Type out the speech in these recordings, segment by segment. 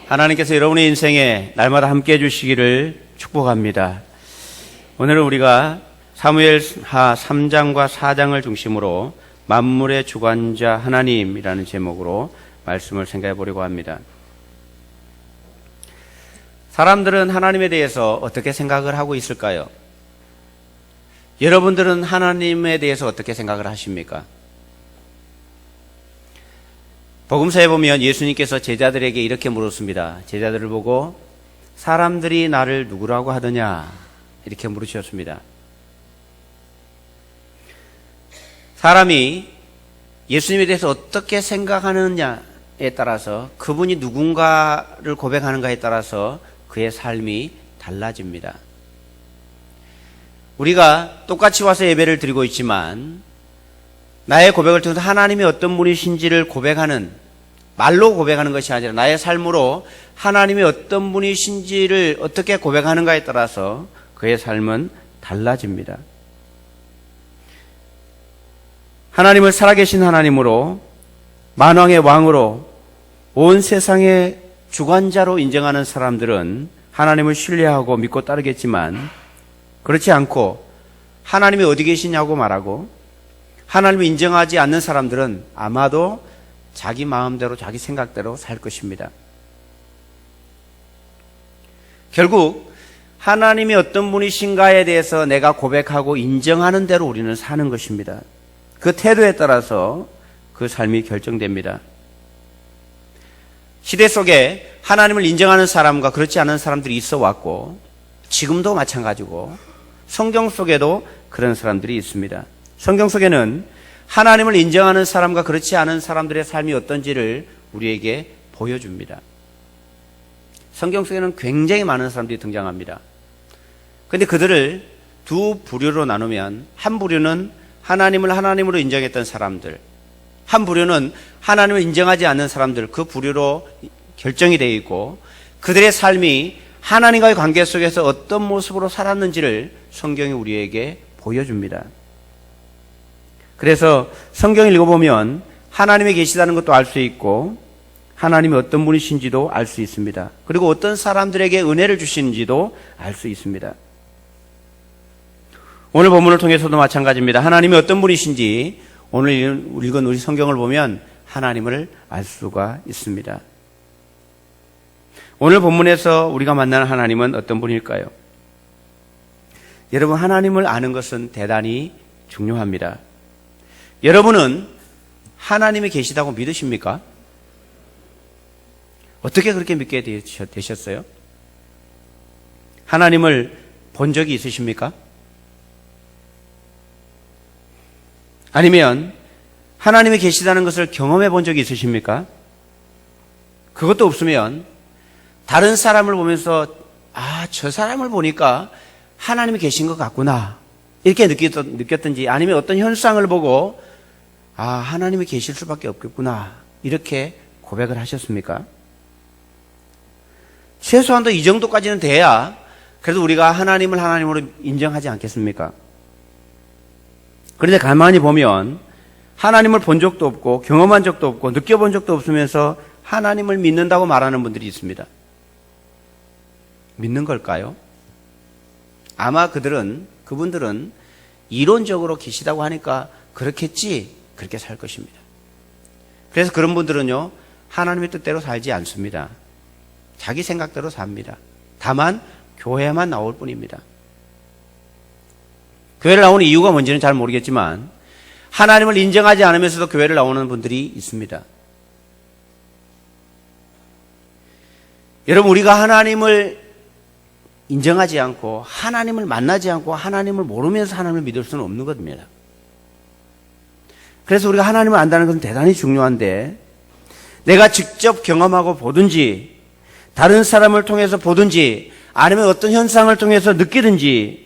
하나님께서 여러분의 인생에 날마다 함께 해주시기를 축복합니다. 오늘은 우리가 사무엘하 3장과 4장을 중심으로 만물의 주관자 하나님이라는 제목으로 말씀을 생각해 보려고 합니다. 사람들은 하나님에 대해서 어떻게 생각을 하고 있을까요? 여러분들은 하나님에 대해서 어떻게 생각을 하십니까? 복음서에 보면 예수님께서 제자들에게 이렇게 물었습니다. 제자들을 보고 사람들이 나를 누구라고 하더냐 이렇게 물으셨습니다. 사람이 예수님에 대해서 어떻게 생각하느냐에 따라서 그분이 누군가를 고백하는가에 따라서 그의 삶이 달라집니다. 우리가 똑같이 와서 예배를 드리고 있지만 나의 고백을 통해서 하나님이 어떤 분이신지를 고백하는, 말로 고백하는 것이 아니라 나의 삶으로 하나님이 어떤 분이신지를 어떻게 고백하는가에 따라서 그의 삶은 달라집니다. 하나님을 살아계신 하나님으로, 만왕의 왕으로, 온 세상의 주관자로 인정하는 사람들은 하나님을 신뢰하고 믿고 따르겠지만, 그렇지 않고 하나님이 어디 계시냐고 말하고 하나님을 인정하지 않는 사람들은 아마도 자기 마음대로 자기 생각대로 살 것입니다. 결국 하나님이 어떤 분이신가에 대해서 내가 고백하고 인정하는 대로 우리는 사는 것입니다. 그 태도에 따라서 그 삶이 결정됩니다. 시대 속에 하나님을 인정하는 사람과 그렇지 않은 사람들이 있어 왔고 지금도 마찬가지고 성경 속에도 그런 사람들이 있습니다. 성경 속에는 하나님을 인정하는 사람과 그렇지 않은 사람들의 삶이 어떤지를 우리에게 보여줍니다. 성경 속에는 굉장히 많은 사람들이 등장합니다. 그런데 그들을 두 부류로 나누면 한 부류는 하나님을 하나님으로 인정했던 사람들, 한 부류는 하나님을 인정하지 않는 사람들, 그 부류로 결정이 되어 있고 그들의 삶이 하나님과의 관계 속에서 어떤 모습으로 살았는지를 성경이 우리에게 보여줍니다. 그래서 성경을 읽어보면 하나님이 계시다는 것도 알 수 있고 하나님이 어떤 분이신지도 알 수 있습니다. 그리고 어떤 사람들에게 은혜를 주시는지도 알 수 있습니다. 오늘 본문을 통해서도 마찬가지입니다. 하나님이 어떤 분이신지 오늘 읽은 우리 성경을 보면 하나님을 알 수가 있습니다. 오늘 본문에서 우리가 만나는 하나님은 어떤 분일까요? 여러분, 하나님을 아는 것은 대단히 중요합니다. 여러분은 하나님이 계시다고 믿으십니까? 어떻게 그렇게 믿게 되셨어요? 하나님을 본 적이 있으십니까? 아니면 하나님이 계시다는 것을 경험해 본 적이 있으십니까? 그것도 없으면 다른 사람을 보면서 저 사람을 보니까 하나님이 계신 것 같구나 이렇게 느꼈든지 아니면 어떤 현상을 보고 하나님이 계실 수밖에 없겠구나 이렇게 고백을 하셨습니까? 최소한도 이 정도까지는 돼야 그래도 우리가 하나님을 하나님으로 인정하지 않겠습니까? 그런데 가만히 보면 하나님을 본 적도 없고 경험한 적도 없고 느껴본 적도 없으면서 하나님을 믿는다고 말하는 분들이 있습니다. 믿는 걸까요? 아마 그분들은 이론적으로 계시다고 하니까 그렇겠지 그렇게 살 것입니다. 그래서 그런 분들은요 하나님의 뜻대로 살지 않습니다. 자기 생각대로 삽니다. 다만 교회만 나올 뿐입니다. 교회를 나오는 이유가 뭔지는 잘 모르겠지만 하나님을 인정하지 않으면서도 교회를 나오는 분들이 있습니다. 여러분, 우리가 하나님을 인정하지 않고 하나님을 만나지 않고 하나님을 모르면서 하나님을 믿을 수는 없는 겁니다. 그래서 우리가 하나님을 안다는 것은 대단히 중요한데 내가 직접 경험하고 보든지 다른 사람을 통해서 보든지 아니면 어떤 현상을 통해서 느끼든지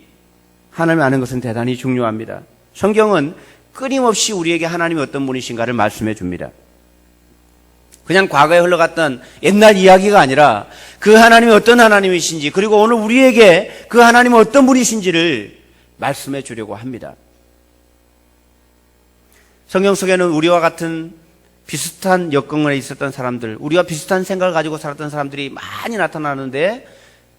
하나님을 아는 것은 대단히 중요합니다. 성경은 끊임없이 우리에게 하나님이 어떤 분이신가를 말씀해 줍니다. 그냥 과거에 흘러갔던 옛날 이야기가 아니라 그 하나님이 어떤 하나님이신지 그리고 오늘 우리에게 그 하나님이 어떤 분이신지를 말씀해 주려고 합니다. 성경 속에는 우리와 같은 비슷한 여건에 있었던 사람들, 우리가 비슷한 생각을 가지고 살았던 사람들이 많이 나타나는데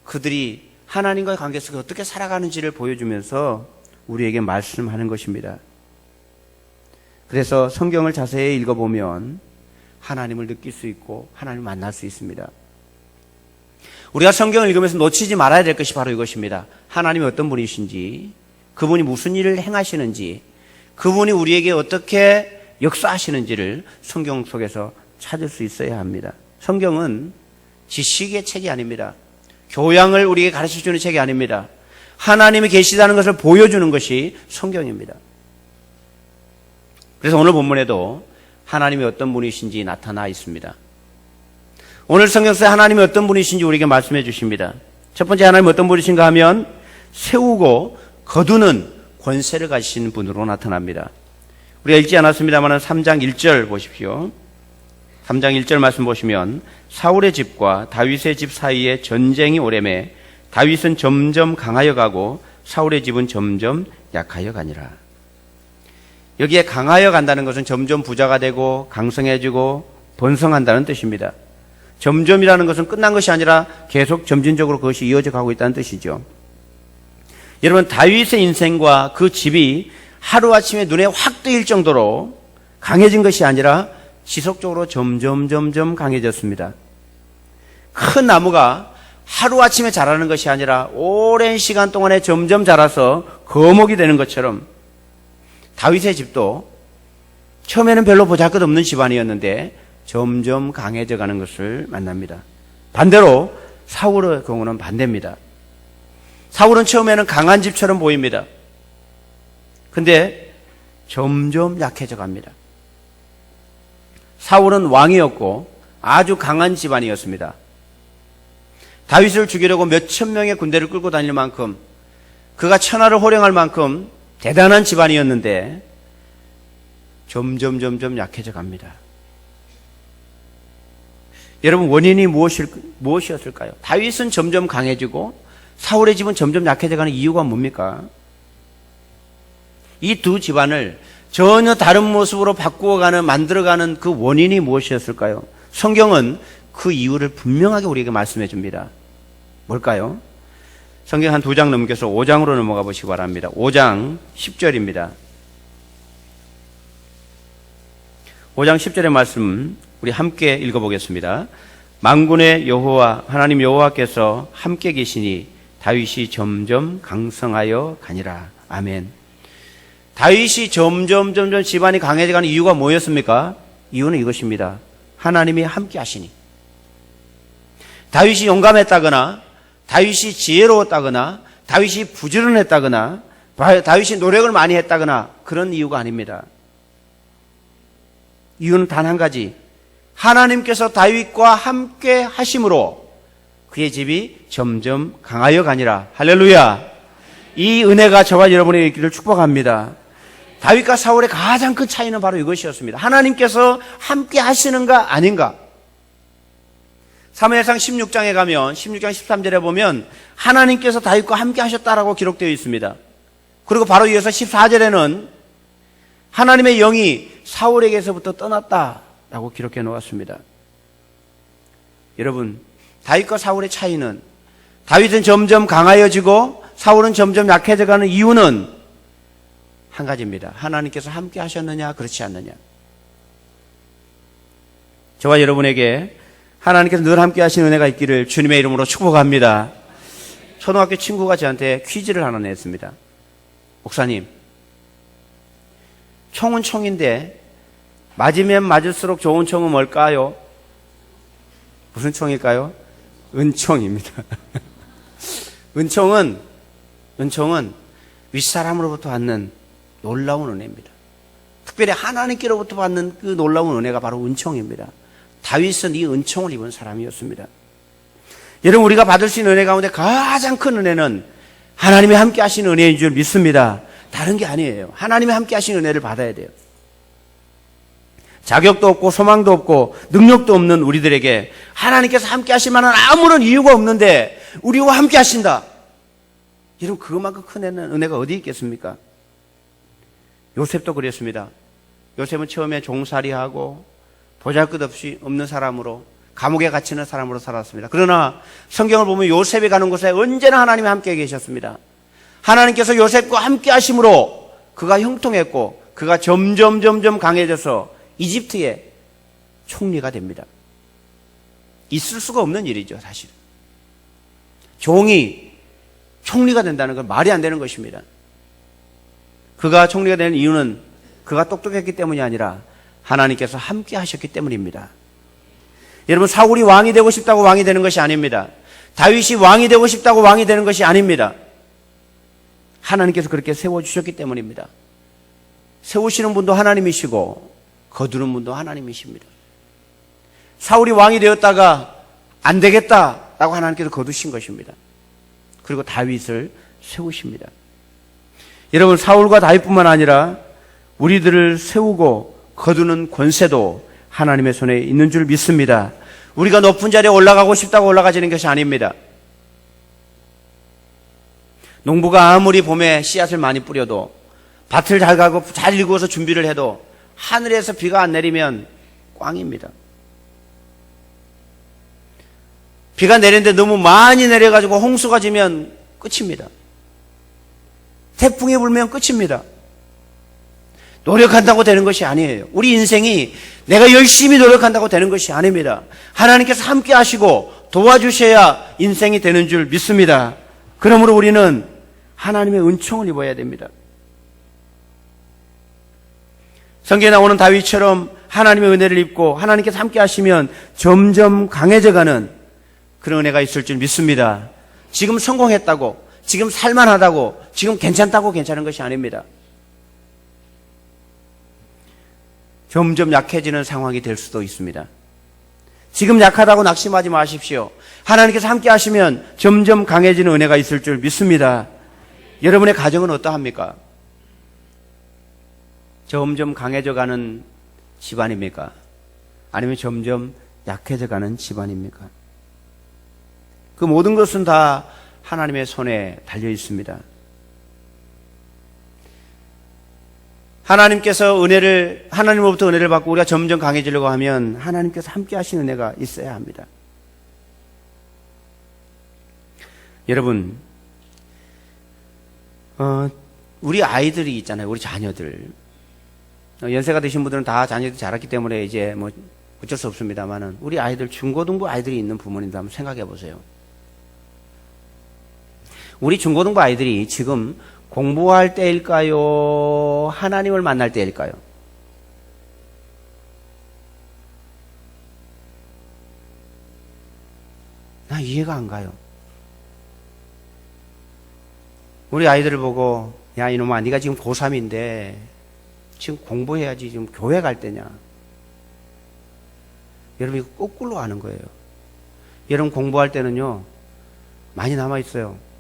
그들이 하나님과의 관계 속에 어떻게 살아가는지를 보여주면서 우리에게 말씀하는 것입니다. 그래서 성경을 자세히 읽어보면 하나님을 느낄 수 있고 하나님을 만날 수 있습니다. 우리가 성경을 읽으면서 놓치지 말아야 될 것이 바로 이것입니다. 하나님이 어떤 분이신지, 그분이 무슨 일을 행하시는지, 그분이 우리에게 어떻게 역사하시는지를 성경 속에서 찾을 수 있어야 합니다. 성경은 지식의 책이 아닙니다. 교양을 우리에게 가르쳐주는 책이 아닙니다. 하나님이 계시다는 것을 보여주는 것이 성경입니다. 그래서 오늘 본문에도 하나님이 어떤 분이신지 나타나 있습니다. 오늘 성경 속에 하나님이 어떤 분이신지 우리에게 말씀해 주십니다. 첫 번째, 하나님 어떤 분이신가 하면 세우고 거두는 권세를 가지신 분으로 나타납니다. 우리가 읽지 않았습니다만 3장 1절 보십시오. 3장 1절 말씀 보시면 사울의 집과 다윗의 집 사이에 전쟁이 오래매 다윗은 점점 강하여 가고 사울의 집은 점점 약하여 가니라. 여기에 강하여 간다는 것은 점점 부자가 되고 강성해지고 번성한다는 뜻입니다. 점점이라는 것은 끝난 것이 아니라 계속 점진적으로 그것이 이어져 가고 있다는 뜻이죠. 여러분, 다윗의 인생과 그 집이 하루아침에 눈에 확 뜨일 정도로 강해진 것이 아니라 지속적으로 점점 강해졌습니다. 큰 나무가 하루아침에 자라는 것이 아니라 오랜 시간 동안에 점점 자라서 거목이 되는 것처럼 다윗의 집도 처음에는 별로 보잘것없는 집안이었는데 점점 강해져 가는 것을 만납니다. 반대로 사울의 경우는 반대입니다. 사울은 처음에는 강한 집처럼 보입니다. 근데 점점 약해져 갑니다. 사울은 왕이었고 아주 강한 집안이었습니다. 다윗을 죽이려고 몇천 명의 군대를 끌고 다닐 만큼, 그가 천하를 호령할 만큼 대단한 집안이었는데 점점 약해져 갑니다. 여러분, 원인이 무엇이었을까요? 다윗은 점점 강해지고 사울의 집은 점점 약해져가는 이유가 뭡니까? 이 두 집안을 전혀 다른 모습으로 바꾸어가는, 만들어가는 그 원인이 무엇이었을까요? 성경은 그 이유를 분명하게 우리에게 말씀해 줍니다. 뭘까요? 성경 한 2장 넘겨서 5장으로 넘어가 보시기 바랍니다. 5장 10절입니다. 5장 10절의 말씀 우리 함께 읽어보겠습니다. 만군의 여호와 하나님 여호와께서 함께 계시니 다윗이 점점 강성하여 가니라. 아멘. 다윗이 점점 집안이 강해져가는 이유가 뭐였습니까? 이유는 이것입니다. 하나님이 함께 하시니. 다윗이 용감했다거나 다윗이 지혜로웠다거나 다윗이 부지런했다거나 다윗이 노력을 많이 했다거나 그런 이유가 아닙니다. 이유는 단 한 가지. 하나님께서 다윗과 함께 하심으로 그의 집이 점점 강하여 가니라. 할렐루야. 이 은혜가 저와 여러분의 있기를 축복합니다. 다윗과 사울의 가장 큰 차이는 바로 이것이었습니다. 하나님께서 함께 하시는가 아닌가. 사무엘상 16장에 가면 16장 13절에 보면 하나님께서 다윗과 함께 하셨다라고 기록되어 있습니다. 그리고 바로 이어서 14절에는 하나님의 영이 사울에게서부터 떠났다라고 기록해 놓았습니다. 여러분, 다윗과 사울의 차이는, 다윗은 점점 강하여지고 사울은 점점 약해져가는 이유는 한 가지입니다. 하나님께서 함께 하셨느냐 그렇지 않느냐. 저와 여러분에게 하나님께서 늘 함께 하시는 은혜가 있기를 주님의 이름으로 축복합니다. 초등학교 친구가 저한테 퀴즈를 하나 냈습니다. 목사님, 총은 총인데 맞으면 맞을수록 좋은 총은 뭘까요? 무슨 총일까요? 은총입니다. 은총은 윗사람으로부터 받는 놀라운 은혜입니다. 특별히 하나님께로부터 받는 그 놀라운 은혜가 바로 은총입니다. 다윗은 이 은총을 입은 사람이었습니다. 여러분, 우리가 받을 수 있는 은혜 가운데 가장 큰 은혜는 하나님이 함께 하시는 은혜인 줄 믿습니다. 다른 게 아니에요. 하나님이 함께 하시는 은혜를 받아야 돼요. 자격도 없고 소망도 없고 능력도 없는 우리들에게 하나님께서 함께 하실 만한 아무런 이유가 없는데 우리와 함께 하신다. 여러분, 그것만큼 큰 은혜가 어디 있겠습니까? 요셉도 그랬습니다. 요셉은 처음에 종살이하고 보잘것없이 없는 사람으로, 감옥에 갇히는 사람으로 살았습니다. 그러나 성경을 보면 요셉이 가는 곳에 언제나 하나님이 함께 계셨습니다. 하나님께서 요셉과 함께 하심으로 그가 형통했고 그가 점점 강해져서 이집트의 총리가 됩니다. 있을 수가 없는 일이죠, 사실. 종이 총리가 된다는 건 말이 안 되는 것입니다. 그가 총리가 되는 이유는 그가 똑똑했기 때문이 아니라 하나님께서 함께 하셨기 때문입니다. 여러분, 사울이 왕이 되고 싶다고 왕이 되는 것이 아닙니다. 다윗이 왕이 되고 싶다고 왕이 되는 것이 아닙니다. 하나님께서 그렇게 세워주셨기 때문입니다. 세우시는 분도 하나님이시고 거두는 분도 하나님이십니다. 사울이 왕이 되었다가 안 되겠다라고 하나님께서 거두신 것입니다. 그리고 다윗을 세우십니다. 여러분, 사울과 다윗뿐만 아니라 우리들을 세우고 거두는 권세도 하나님의 손에 있는 줄 믿습니다. 우리가 높은 자리에 올라가고 싶다고 올라가지는 것이 아닙니다. 농부가 아무리 봄에 씨앗을 많이 뿌려도 밭을 잘 가고 잘 일구어서 준비를 해도 하늘에서 비가 안 내리면 꽝입니다. 비가 내리는데 너무 많이 내려가지고 홍수가 지면 끝입니다. 태풍이 불면 끝입니다. 노력한다고 되는 것이 아니에요. 우리 인생이 내가 열심히 노력한다고 되는 것이 아닙니다. 하나님께서 함께 하시고 도와주셔야 인생이 되는 줄 믿습니다. 그러므로 우리는 하나님의 은총을 입어야 됩니다. 성경에 나오는 다윗처럼 하나님의 은혜를 입고 하나님께서 함께 하시면 점점 강해져가는 그런 은혜가 있을 줄 믿습니다. 지금 성공했다고, 지금 살만하다고, 지금 괜찮다고 괜찮은 것이 아닙니다. 점점 약해지는 상황이 될 수도 있습니다. 지금 약하다고 낙심하지 마십시오. 하나님께서 함께 하시면 점점 강해지는 은혜가 있을 줄 믿습니다. 여러분의 가정은 어떠합니까? 점점 강해져가는 집안입니까? 아니면 점점 약해져가는 집안입니까? 그 모든 것은 다 하나님의 손에 달려 있습니다. 하나님으로부터 은혜를 받고 우리가 점점 강해지려고 하면 하나님께서 함께 하시는 은혜가 있어야 합니다. 여러분, 우리 아이들이 있잖아요. 우리 자녀들. 연세가 드신 분들은 다 자녀들이 자랐기 때문에 이제 뭐 어쩔 수 없습니다만은 우리 아이들, 중고등부 아이들이 있는 부모님들 한번 생각해 보세요. 우리 중고등부 아이들이 지금 공부할 때일까요? 하나님을 만날 때일까요? 나 이해가 안 가요. 우리 아이들을 보고, 야, 이놈아, 네가 지금 고3인데 지금 공부해야지, 지금 교회 갈 때냐. 여러분, 이거 거꾸로 하는 거예요. 여러분, 공부할 때는요, 많이 남아있어요.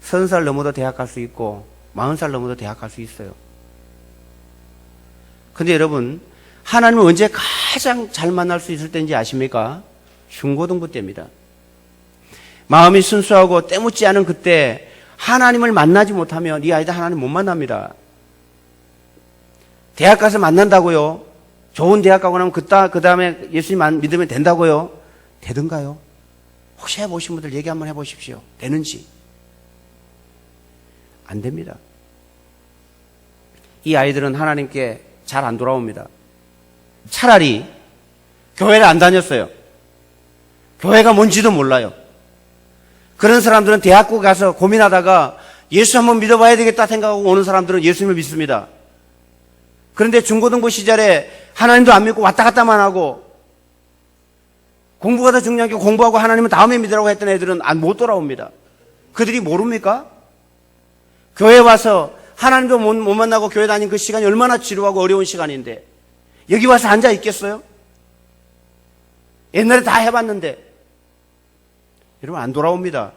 30살 넘어도 대학 갈 수 있고 40살 넘어도 대학 갈 수 있어요. 근데 여러분, 하나님을 언제 가장 잘 만날 수 있을 때인지 아십니까? 중고등부 때입니다. 마음이 순수하고 때묻지 않은 그때 하나님을 만나지 못하면 이 아이들 하나님 못 만납니다. 대학 가서 만난다고요? 좋은 대학 가고 나면 그 다음에 예수님 믿으면 된다고요? 되든가요? 혹시 해보신 분들 얘기 한번 해보십시오. 되는지. 안 됩니다. 이 아이들은 하나님께 잘 안 돌아옵니다. 차라리 교회를 안 다녔어요. 교회가 뭔지도 몰라요. 그런 사람들은 대학교 가서 고민하다가 예수 한번 믿어봐야 되겠다 생각하고 오는 사람들은 예수님을 믿습니다. 그런데 중고등부 시절에 하나님도 안 믿고 왔다 갔다만 하고 공부가 더 중요한 게 공부하고 하나님은 다음에 믿으라고 했던 애들은 못 돌아옵니다. 그들이 모릅니까? 교회 와서 하나님도 못 만나고 교회 다닌 그 시간이 얼마나 지루하고 어려운 시간인데 여기 와서 앉아 있겠어요? 옛날에 다 해봤는데 여러분 안 돌아옵니다.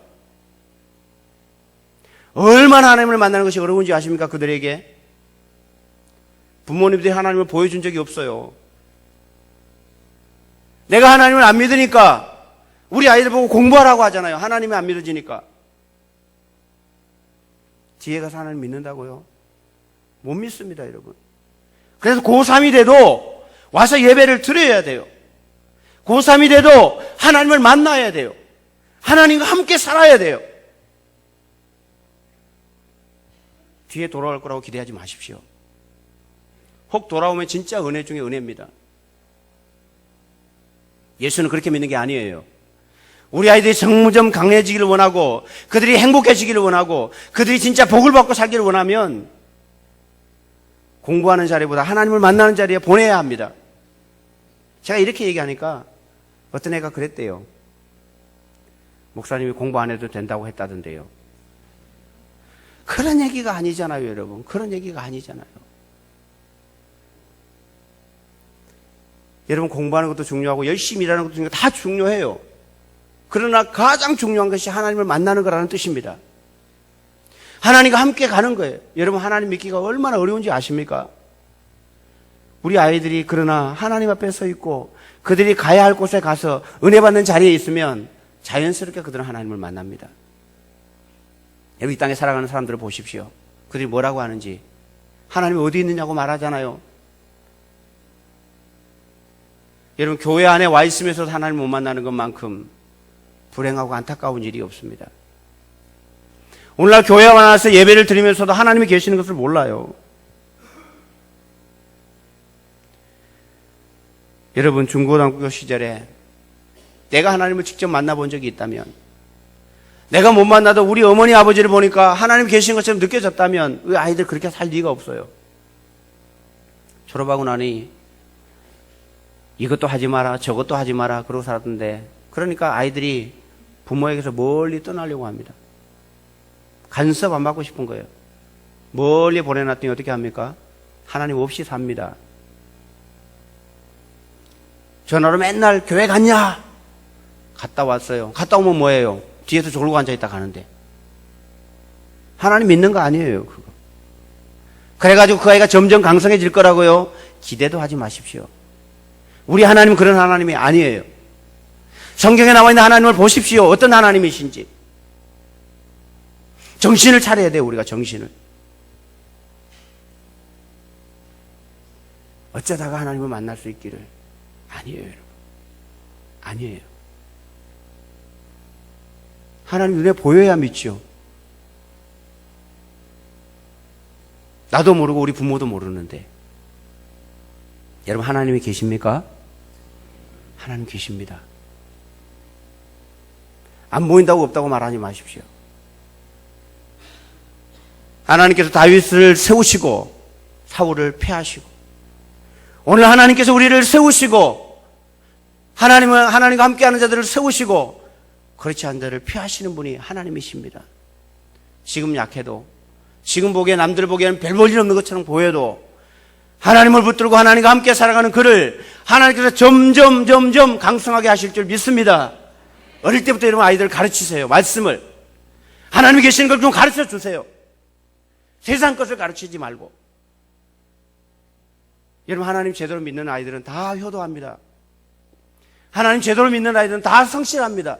얼마나 하나님을 만나는 것이 어려운지 아십니까? 그들에게 부모님들이 하나님을 보여준 적이 없어요. 내가 하나님을 안 믿으니까 우리 아이들 보고 공부하라고 하잖아요. 하나님이 안 믿어지니까. 뒤에 가서 하나님 믿는다고요? 못 믿습니다, 여러분. 그래서 고3이 돼도 와서 예배를 드려야 돼요. 고3이 돼도 하나님을 만나야 돼요. 하나님과 함께 살아야 돼요. 뒤에 돌아올 거라고 기대하지 마십시오. 혹 돌아오면 진짜 은혜 중에 은혜입니다. 예수는 그렇게 믿는 게 아니에요. 우리 아이들이 점점 강해지기를 원하고 그들이 행복해지기를 원하고 그들이 진짜 복을 받고 살기를 원하면 공부하는 자리보다 하나님을 만나는 자리에 보내야 합니다. 제가 이렇게 얘기하니까 어떤 애가 그랬대요. 목사님이 공부 안 해도 된다고 했다던데요. 그런 얘기가 아니잖아요, 여러분. 그런 얘기가 아니잖아요. 여러분, 공부하는 것도 중요하고 열심히 일하는 것도 중요하고 다 중요해요. 그러나 가장 중요한 것이 하나님을 만나는 거라는 뜻입니다. 하나님과 함께 가는 거예요. 여러분, 하나님 믿기가 얼마나 어려운지 아십니까? 우리 아이들이 그러나 하나님 앞에 서 있고 그들이 가야 할 곳에 가서 은혜 받는 자리에 있으면 자연스럽게 그들은 하나님을 만납니다. 여러분, 이 땅에 살아가는 사람들을 보십시오. 그들이 뭐라고 하는지. 하나님이 어디 있느냐고 말하잖아요. 여러분, 교회 안에 와 있으면서도 하나님을 못 만나는 것만큼 불행하고 안타까운 일이 없습니다. 오늘날 교회에 와서 예배를 드리면서도 하나님이 계시는 것을 몰라요. 여러분, 중고등학교 시절에 내가 하나님을 직접 만나본 적이 있다면, 내가 못 만나도 우리 어머니 아버지를 보니까 하나님 계신 것처럼 느껴졌다면 우리 아이들 그렇게 살 리가 없어요. 졸업하고 나니 이것도 하지 마라 저것도 하지 마라 그러고 살았는데, 그러니까 아이들이 부모에게서 멀리 떠나려고 합니다. 간섭 안 받고 싶은 거예요. 멀리 보내놨더니 어떻게 합니까? 하나님 없이 삽니다. 전화로 맨날 교회 갔냐? 갔다 왔어요. 갔다 오면 뭐예요? 뒤에서 졸고 앉아있다 가는데. 하나님 믿는 거 아니에요, 그거. 그래가지고 그 아이가 점점 강성해질 거라고요? 기대도 하지 마십시오. 우리 하나님은 그런 하나님이 아니에요. 성경에 나와 있는 하나님을 보십시오. 어떤 하나님이신지. 정신을 차려야 돼요, 우리가 정신을. 어쩌다가 하나님을 만날 수 있기를. 아니에요, 여러분. 아니에요. 하나님 눈에 보여야 믿죠. 나도 모르고 우리 부모도 모르는데. 여러분, 하나님이 계십니까? 하나님 계십니다. 안 보인다고 없다고 말하지 마십시오. 하나님께서 다윗을 세우시고 사울을 패하시고, 오늘 하나님께서 우리를 세우시고 하나님과 함께하는 자들을 세우시고 그렇지 않은 자를 피하시는 분이 하나님이십니다. 지금 약해도, 지금 보기에 남들 보기에는 별 볼 일 없는 것처럼 보여도 하나님을 붙들고 하나님과 함께 살아가는 그를 하나님께서 점점 강성하게 하실 줄 믿습니다. 어릴 때부터 여러분 아이들 가르치세요. 말씀을. 하나님이 계시는 걸 좀 가르쳐 주세요. 세상 것을 가르치지 말고. 여러분, 하나님 제대로 믿는 아이들은 다 효도합니다. 하나님 제대로 믿는 아이들은 다 성실합니다.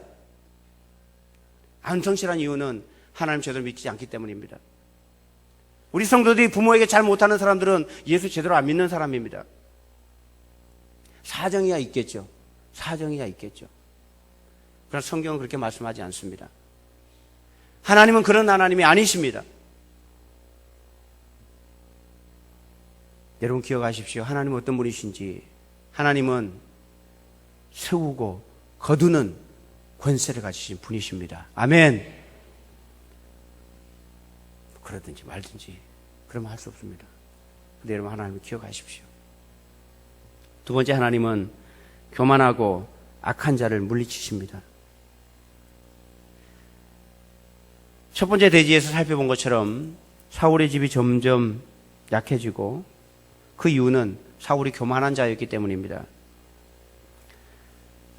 안 성실한 이유는 하나님 제대로 믿지 않기 때문입니다. 우리 성도들이 부모에게 잘 못하는 사람들은 예수 제대로 안 믿는 사람입니다. 사정이야 있겠죠. 사정이야 있겠죠. 그러나 성경은 그렇게 말씀하지 않습니다. 하나님은 그런 하나님이 아니십니다. 여러분 기억하십시오. 하나님은 어떤 분이신지. 하나님은 세우고 거두는 권세를 가지신 분이십니다. 아멘. 그러든지 말든지 그러면 할 수 없습니다. 근데 여러분, 하나님을 기억하십시오. 두 번째, 하나님은 교만하고 악한 자를 물리치십니다. 첫 번째 대지에서 살펴본 것처럼 사울의 집이 점점 약해지고 그 이유는 사울이 교만한 자였기 때문입니다.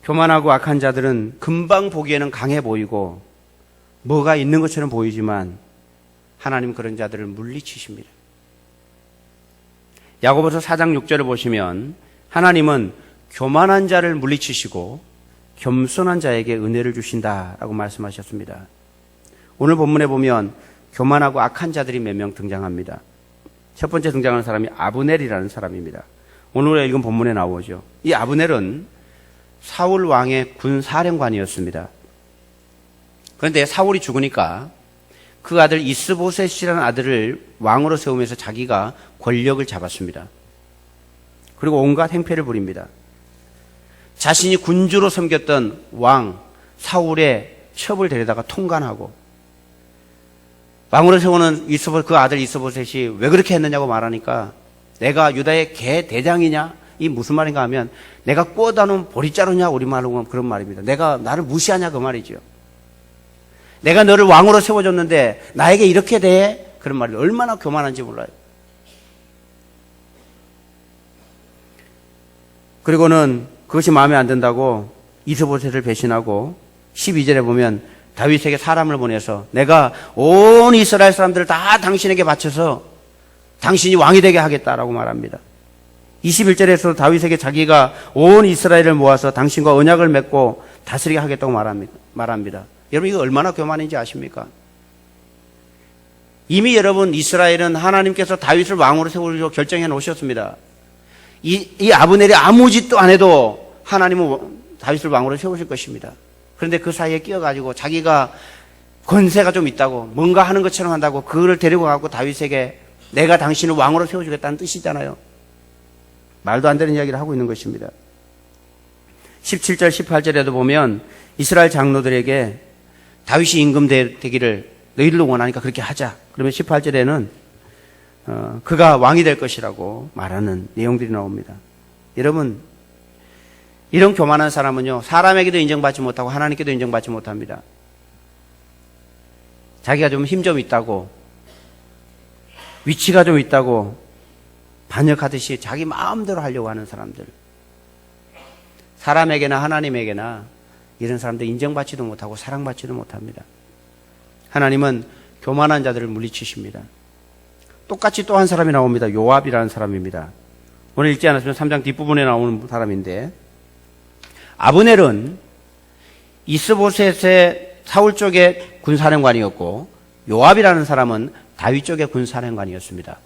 교만하고 악한 자들은 금방 보기에는 강해 보이고 뭐가 있는 것처럼 보이지만 하나님 그런 자들을 물리치십니다. 야고보서 4장 6절을 보시면 하나님은 교만한 자를 물리치시고 겸손한 자에게 은혜를 주신다라고 말씀하셨습니다. 오늘 본문에 보면 교만하고 악한 자들이 몇 명 등장합니다. 첫 번째 등장하는 사람이 아브넬이라는 사람입니다. 오늘 읽은 본문에 나오죠. 이 아브넬은 사울 왕의 군 사령관이었습니다. 그런데 사울이 죽으니까 그 아들 이스보셋이라는 아들을 왕으로 세우면서 자기가 권력을 잡았습니다. 그리고 온갖 행패를 부립니다. 자신이 군주로 섬겼던 왕 사울의 첩을 데려다가 통관하고 왕으로 세우는 그 아들 이스보셋이 왜 그렇게 했느냐고 말하니까 내가 유다의 개 대장이냐? 이 무슨 말인가 하면 내가 꼬다 놓은 보리자루냐? 우리말로 하면 그런 말입니다. 내가 나를 무시하냐? 그 말이죠. 내가 너를 왕으로 세워줬는데 나에게 이렇게 대해? 그런 말이 얼마나 교만한지 몰라요. 그리고는 그것이 마음에 안 든다고 이스보셋을 배신하고 12절에 보면 다윗에게 사람을 보내서 내가 온 이스라엘 사람들을 다 당신에게 바쳐서 당신이 왕이 되게 하겠다라고 말합니다. 21절에서 다윗에게 자기가 온 이스라엘을 모아서 당신과 언약을 맺고 다스리게 하겠다고 말합니다. 여러분 이거 얼마나 교만인지 아십니까? 이미 여러분 이스라엘은 하나님께서 다윗을 왕으로 세우려고 결정해 놓으셨습니다. 이 아브넬이 아무 짓도 안 해도 하나님은 다윗을 왕으로 세우실 것입니다. 그런데 그 사이에 끼어가지고 자기가 권세가 좀 있다고 뭔가 하는 것처럼 한다고 그를 데리고 가고 다윗에게 내가 당신을 왕으로 세워주겠다는 뜻이잖아요. 말도 안 되는 이야기를 하고 있는 것입니다. 17절 18절에도 보면 이스라엘 장로들에게 다윗이 임금 되기를 너희들도 원하니까 그렇게 하자. 그러면 18절에는 그가 왕이 될 것이라고 말하는 내용들이 나옵니다. 여러분 이런 교만한 사람은요 사람에게도 인정받지 못하고 하나님께도 인정받지 못합니다. 자기가 좀 힘 좀 있다고 위치가 좀 있다고 반역하듯이 자기 마음대로 하려고 하는 사람들, 사람에게나 하나님에게나 이런 사람들 인정받지도 못하고 사랑받지도 못합니다. 하나님은 교만한 자들을 물리치십니다. 똑같이 또 한 사람이 나옵니다. 요압이라는 사람입니다. 오늘 읽지 않았으면 3장 뒷부분에 나오는 사람인데 아브넬은 이스보셋의 사울 쪽의 군사령관이었고 요압이라는 사람은 다윗 쪽의 군사령관이었습니다.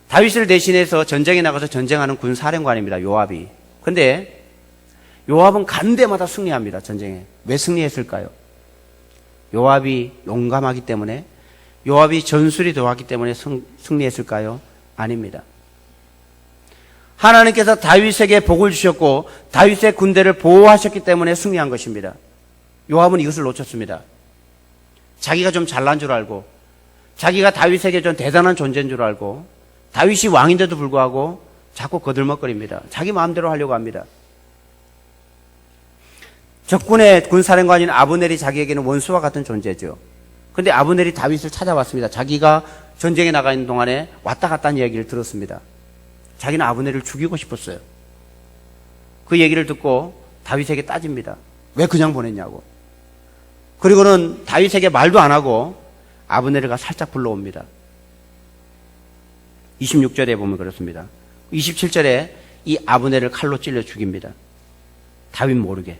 다윗을 대신해서 전쟁에 나가서 전쟁하는 군사령관입니다. 요압이. 그런데 요압은 간 데마다 승리합니다. 전쟁에. 왜 승리했을까요? 요압이 용감하기 때문에, 요압이 전술이 좋았기 때문에 승리했을까요? 아닙니다. 하나님께서 다윗에게 복을 주셨고 다윗의 군대를 보호하셨기 때문에 승리한 것입니다. 요압은 이것을 놓쳤습니다. 자기가 좀 잘난 줄 알고 자기가 다윗에게 좀 대단한 존재인 줄 알고 다윗이 왕인데도 불구하고 자꾸 거들먹거립니다. 자기 마음대로 하려고 합니다. 적군의 군사령관인 아브넬이 자기에게는 원수와 같은 존재죠. 그런데 아브넬이 다윗을 찾아왔습니다. 자기가 전쟁에 나가 있는 동안에 왔다 갔다 하는 얘기를 들었습니다. 자기는 아브넬을 죽이고 싶었어요. 그 얘기를 듣고 다윗에게 따집니다. 왜 그냥 보냈냐고. 그리고는 다윗에게 말도 안 하고 아브넬을 살짝 불러옵니다. 26절에 보면 그렇습니다. 27절에 이 아브넬을 칼로 찔러 죽입니다. 다윗 모르게.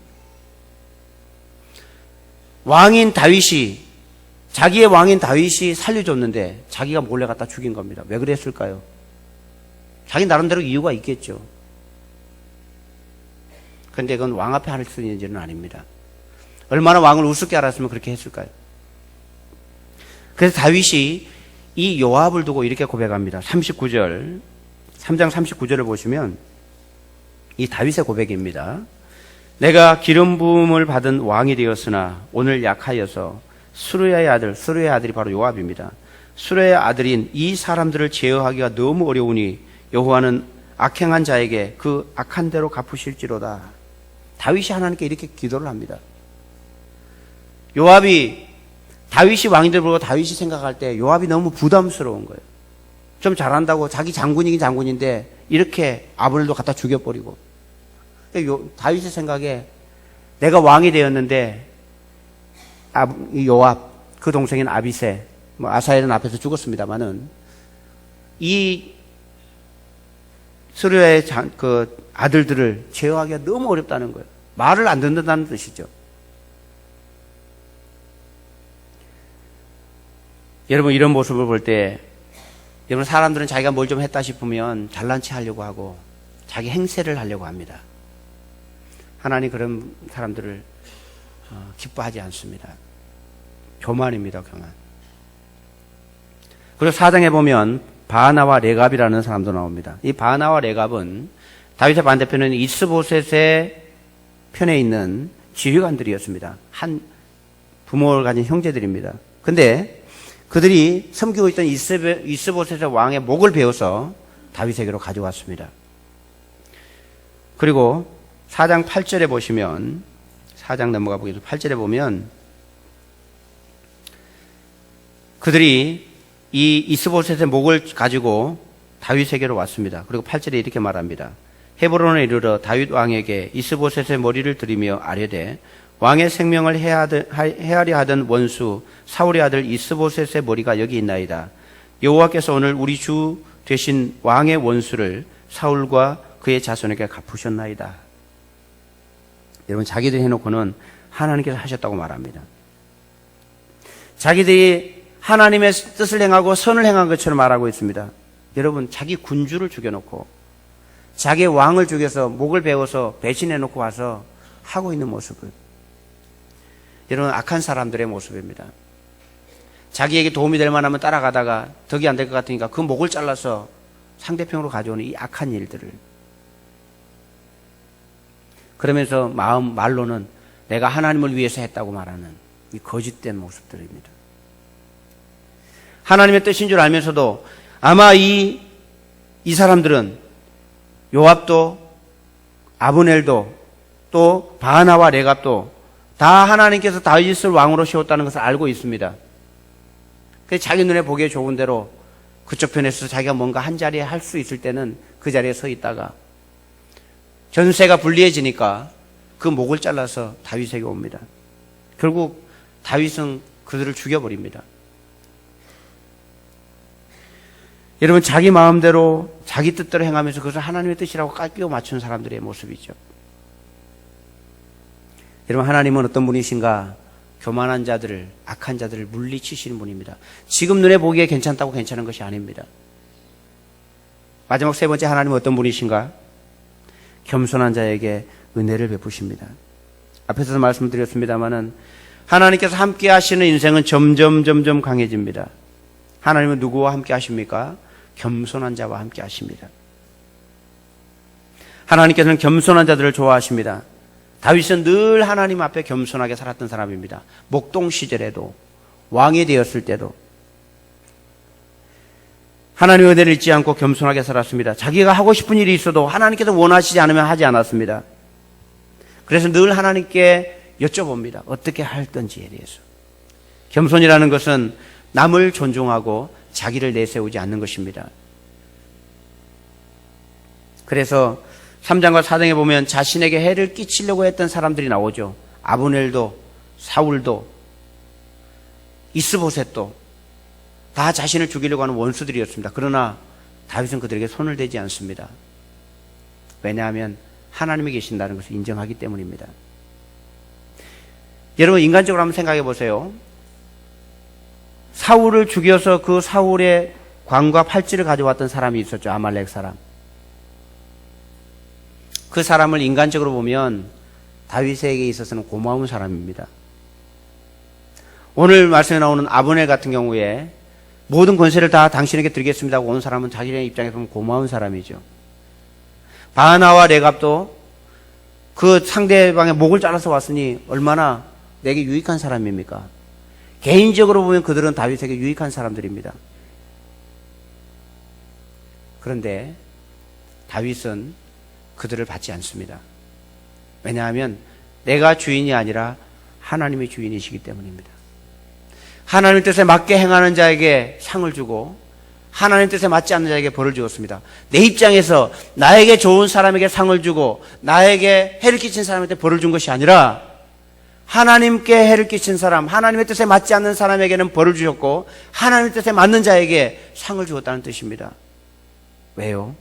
자기의 왕인 다윗이 살려줬는데 자기가 몰래 갖다 죽인 겁니다. 왜 그랬을까요? 자기 나름대로 이유가 있겠죠. 그런데 그건 왕 앞에 할 수 있는 일은 아닙니다. 얼마나 왕을 우습게 알았으면 그렇게 했을까요? 그래서 다윗이 이 요압을 두고 이렇게 고백합니다. 3장 39절을 보시면 이 다윗의 고백입니다. 내가 기름 부음을 받은 왕이 되었으나 오늘 약하여서 수르야의 아들이 바로 요압입니다. 수르야의 아들인 이 사람들을 제어하기가 너무 어려우니 여호와는 악행한 자에게 그 악한 대로 갚으실지로다. 다윗이 하나님께 이렇게 기도를 합니다. 요압이 다윗이 왕인들 보고 다윗이 생각할 때 요압이 너무 부담스러운 거예요. 좀 잘한다고 자기 장군이긴 장군인데 이렇게 아브넬도 갖다 죽여버리고. 다윗의 생각에 내가 왕이 되었는데 요압, 그 동생인 아비새, 아사엘은 앞에서 죽었습니다마는 이 스루야의 그 아들들을 제어하기가 너무 어렵다는 거예요. 말을 안 듣는다는 뜻이죠. 여러분 이런 모습을 볼 때 여러분, 사람들은 자기가 뭘 좀 했다 싶으면 잘난 체 하려고 하고 자기 행세를 하려고 합니다. 하나님 그런 사람들을 기뻐하지 않습니다. 교만입니다, 교만. 그리고 4장에 보면 바나와 레갑이라는 사람도 나옵니다. 이 바나와 레갑은 다윗의 반대편은 이스보셋의 편에 있는 지휘관들이었습니다. 한 부모를 가진 형제들입니다. 근데 그들이 섬기고 있던 이스보셋의 왕의 목을 베어서 다윗에게로 가져왔습니다. 그리고 4장 8절에 보시면, 4장 넘어가 보겠습니다. 8절에 보면 그들이 이 이스보셋의 목을 가지고 다윗에게로 왔습니다. 그리고 8절에 이렇게 말합니다. 헤브론에 이르러 다윗 왕에게 이스보셋의 머리를 들이며 아뢰되 왕의 생명을 해하려 하던 원수 사울의 아들 이스보셋의 머리가 여기 있나이다. 여호와께서 오늘 우리 주 되신 왕의 원수를 사울과 그의 자손에게 갚으셨나이다. 여러분, 자기들 해놓고는 하나님께서 하셨다고 말합니다. 자기들이 하나님의 뜻을 행하고 선을 행한 것처럼 말하고 있습니다. 여러분, 자기 군주를 죽여놓고 자기 왕을 죽여서 목을 베어서 배신해놓고 와서 하고 있는 모습을, 여러분, 악한 사람들의 모습입니다. 자기에게 도움이 될 만하면 따라가다가 덕이 안 될 것 같으니까 그 목을 잘라서 상대편으로 가져오는 이 악한 일들을, 그러면서 말로는 내가 하나님을 위해서 했다고 말하는 이 거짓된 모습들입니다. 하나님의 뜻인 줄 알면서도 아마 이 사람들은 요압도 아브넬도 또 바나와 레갑도 다 하나님께서 다윗을 왕으로 세웠다는 것을 알고 있습니다. 그래서 자기 눈에 보기에 좋은 대로 그쪽 편에서 자기가 뭔가 한 자리에 할 수 있을 때는 그 자리에 서 있다가 전세가 불리해지니까 그 목을 잘라서 다윗에게 옵니다. 결국 다윗은 그들을 죽여버립니다. 여러분, 자기 마음대로 자기 뜻대로 행하면서 그것을 하나님의 뜻이라고 깎여 맞춘 사람들의 모습이죠. 여러분, 하나님은 어떤 분이신가? 교만한 자들을, 악한 자들을 물리치시는 분입니다. 지금 눈에 보기에 괜찮다고 괜찮은 것이 아닙니다. 마지막 세 번째, 하나님은 어떤 분이신가? 겸손한 자에게 은혜를 베푸십니다. 앞에서도 말씀드렸습니다마는 하나님께서 함께 하시는 인생은 점점 강해집니다. 하나님은 누구와 함께 하십니까? 겸손한 자와 함께 하십니다. 하나님께서는 겸손한 자들을 좋아하십니다. 다윗은 늘 하나님 앞에 겸손하게 살았던 사람입니다. 목동 시절에도, 왕이 되었을 때도 하나님의 은혜를 잊지 않고 겸손하게 살았습니다. 자기가 하고 싶은 일이 있어도 하나님께서 원하시지 않으면 하지 않았습니다. 그래서 늘 하나님께 여쭤봅니다. 어떻게 할 건지에 대해서. 겸손이라는 것은 남을 존중하고 자기를 내세우지 않는 것입니다. 그래서 3장과 4장에 보면 자신에게 해를 끼치려고 했던 사람들이 나오죠. 아브넬도, 사울도, 이스보셋도 다 자신을 죽이려고 하는 원수들이었습니다. 그러나 다윗은 그들에게 손을 대지 않습니다. 왜냐하면 하나님이 계신다는 것을 인정하기 때문입니다. 여러분, 인간적으로 한번 생각해 보세요. 사울을 죽여서 그 사울의 관과 팔찌를 가져왔던 사람이 있었죠. 아말렉 사람. 그 사람을 인간적으로 보면 다윗에게 있어서는 고마운 사람입니다. 오늘 말씀에 나오는 아브넬 같은 경우에 모든 권세를 다 당신에게 드리겠습니다 하고 온 사람은 자기의 입장에서 보면 고마운 사람이죠. 바나와 레갑도 그 상대방의 목을 잘라서 왔으니 얼마나 내게 유익한 사람입니까? 개인적으로 보면 그들은 다윗에게 유익한 사람들입니다. 그런데 다윗은 그들을 받지 않습니다. 왜냐하면 내가 주인이 아니라 하나님이 주인이시기 때문입니다. 하나님 뜻에 맞게 행하는 자에게 상을 주고 하나님 뜻에 맞지 않는 자에게 벌을 주었습니다. 내 입장에서 나에게 좋은 사람에게 상을 주고 나에게 해를 끼친 사람한테 벌을 준 것이 아니라 하나님께 해를 끼친 사람, 하나님의 뜻에 맞지 않는 사람에게는 벌을 주셨고 하나님의 뜻에 맞는 자에게 상을 주었다는 뜻입니다. 왜요?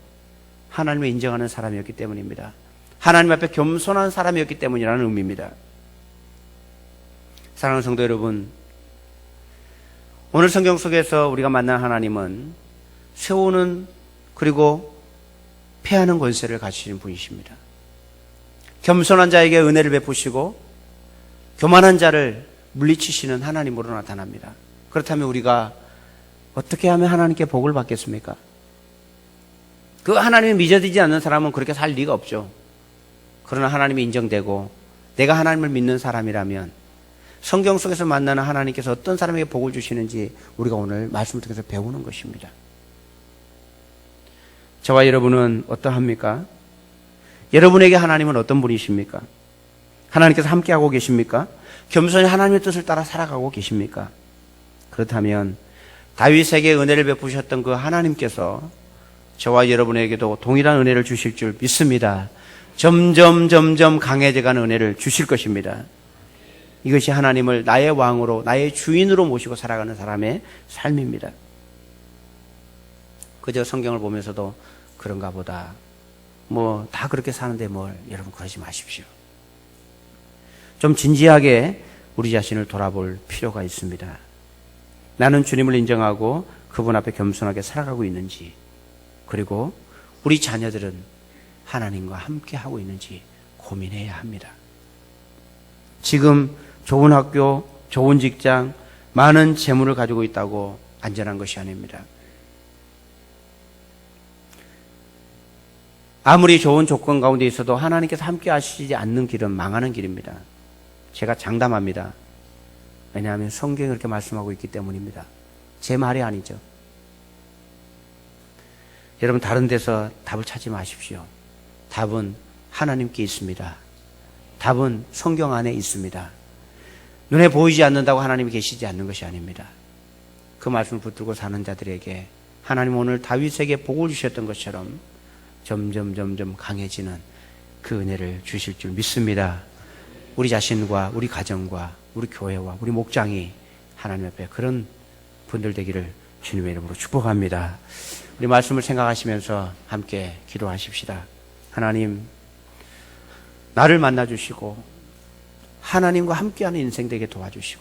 하나님을 인정하는 사람이었기 때문입니다. 하나님 앞에 겸손한 사람이었기 때문이라는 의미입니다. 사랑하는 성도 여러분, 오늘 성경 속에서 우리가 만난 하나님은 세우는 그리고 패하는 권세를 가지신 분이십니다. 겸손한 자에게 은혜를 베푸시고 교만한 자를 물리치시는 하나님으로 나타납니다. 그렇다면 우리가 어떻게 하면 하나님께 복을 받겠습니까? 그 하나님이 믿어지지 않는 사람은 그렇게 살 리가 없죠. 그러나 하나님이 인정되고 내가 하나님을 믿는 사람이라면 성경 속에서 만나는 하나님께서 어떤 사람에게 복을 주시는지 우리가 오늘 말씀을 통해서 배우는 것입니다. 저와 여러분은 어떠합니까? 여러분에게 하나님은 어떤 분이십니까? 하나님께서 함께하고 계십니까? 겸손히 하나님의 뜻을 따라 살아가고 계십니까? 그렇다면 다윗에게 은혜를 베푸셨던 그 하나님께서 저와 여러분에게도 동일한 은혜를 주실 줄 믿습니다. 점점 강해져가는 은혜를 주실 것입니다. 이것이 하나님을 나의 왕으로 나의 주인으로 모시고 살아가는 사람의 삶입니다. 그저 성경을 보면서도 그런가 보다 뭐 다 그렇게 사는데 뭘, 여러분 그러지 마십시오. 좀 진지하게 우리 자신을 돌아볼 필요가 있습니다. 나는 주님을 인정하고 그분 앞에 겸손하게 살아가고 있는지, 그리고 우리 자녀들은 하나님과 함께 하고 있는지 고민해야 합니다. 지금 좋은 학교, 좋은 직장, 많은 재물을 가지고 있다고 안전한 것이 아닙니다. 아무리 좋은 조건 가운데 있어도 하나님께서 함께 하시지 않는 길은 망하는 길입니다. 제가 장담합니다. 왜냐하면 성경이 그렇게 말씀하고 있기 때문입니다. 제 말이 아니죠. 여러분 다른 데서 답을 찾지 마십시오. 답은 하나님께 있습니다. 답은 성경 안에 있습니다. 눈에 보이지 않는다고 하나님이 계시지 않는 것이 아닙니다. 그 말씀을 붙들고 사는 자들에게 하나님 오늘 다윗에게 복을 주셨던 것처럼 점점 강해지는 그 은혜를 주실 줄 믿습니다. 우리 자신과 우리 가정과 우리 교회와 우리 목장이 하나님 앞에 그런 분들 되기를 주님의 이름으로 축복합니다. 우리 말씀을 생각하시면서 함께 기도하십시다. 하나님, 나를 만나주시고 하나님과 함께하는 인생 되게 도와주시고